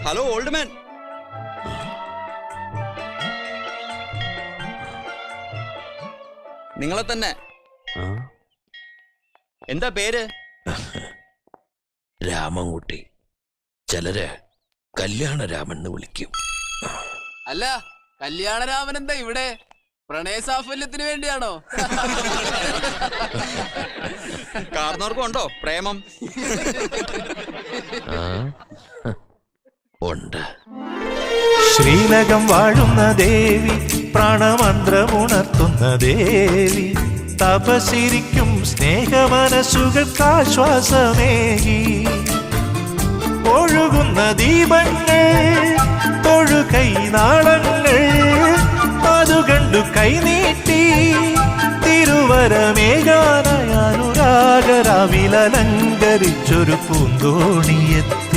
Hello old man. നിങ്ങളെ തന്നെ. എന്താ പേര്? രാമൻകുട്ടി. ചിലര് കല്യാണരാമൻ എന്ന് വിളിക്കും. അല്ല, കല്യാണരാമൻ എന്താ ഇവിടെ? പ്രണയ സാഫല്യത്തിന് വേണ്ടിയാണോ? കാർന്നോർക്കും ഉണ്ടോ പ്രേമം? ഉണ്ട്. ശ്രീലകം വാഴുന്ന ദേവി, പ്രാണമന്ത്രമുണർത്തുന്ന ദേവി, തപസിരിക്കും സ്നേഹമനസ്സുകൾക്കാശ്വാസമേകി. ഒഴുകുന്ന ദീപങ്ങൾ, തൊഴുകൈ നാളങ്ങൾ, അതുകണ്ടു കൈനീട്ടി തിരുവരമേകാനായി അനുരാഗരാവിലലങ്കരിച്ചൊരു പൂന്തോണിയെത്തി.